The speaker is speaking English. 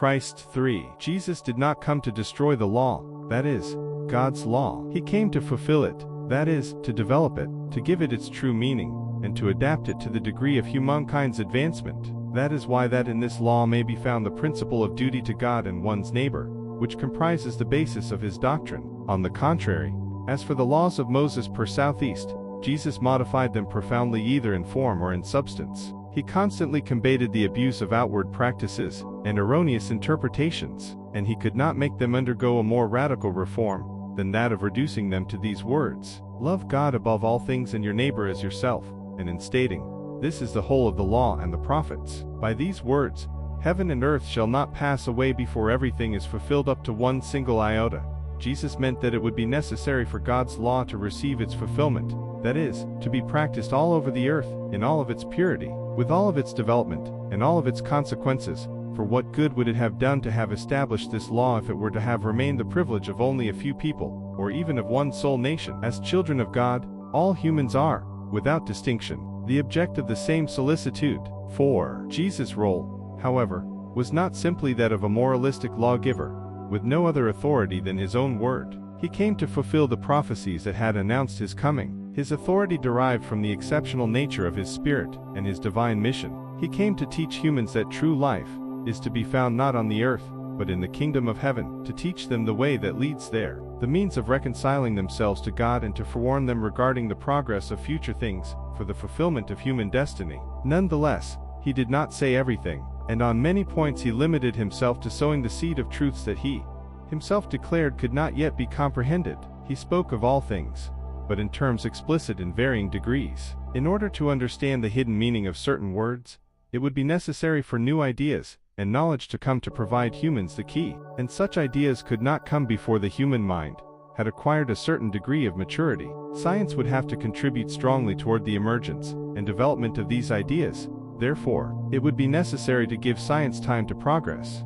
Christ 3. Jesus did not come to destroy the law, that is, God's law. He came to fulfill it, that is, to develop it, to give it its true meaning, and to adapt it to the degree of humankind's advancement. That is why that in this law may be found the principle of duty to God and one's neighbor, which comprises the basis of his doctrine. On the contrary, as for the laws of Moses per southeast, Jesus modified them profoundly either in form or in substance. He constantly combated the abuse of outward practices and erroneous interpretations, and he could not make them undergo a more radical reform than that of reducing them to these words: love God above all things and your neighbor as yourself, and in stating, this is the whole of the law and the prophets. By these words, heaven and earth shall not pass away before everything is fulfilled up to one single iota. Jesus meant that it would be necessary for God's law to receive its fulfillment, that is, to be practiced all over the earth, in all of its purity, with all of its development, and all of its consequences. For what good would it have done to have established this law if it were to have remained the privilege of only a few people, or even of one sole nation? As children of God, all humans are, without distinction, the object of the same solicitude. 4. Jesus' role, however, was not simply that of a moralistic lawgiver, with no other authority than his own word. He came to fulfill the prophecies that had announced his coming. His authority derived from the exceptional nature of his spirit and his divine mission. He came to teach humans that true life is to be found not on the earth, but in the kingdom of heaven, to teach them the way that leads there, the means of reconciling themselves to God, and to forewarn them regarding the progress of future things, for the fulfillment of human destiny. Nonetheless, he did not say everything, and on many points he limited himself to sowing the seed of truths that he himself declared could not yet be comprehended. He spoke of all things, but in terms explicit in varying degrees. In order to understand the hidden meaning of certain words, it would be necessary for new ideas and knowledge to come to provide humans the key, and such ideas could not come before the human mind had acquired a certain degree of maturity. Science would have to contribute strongly toward the emergence and development of these ideas. Therefore, it would be necessary to give science time to progress.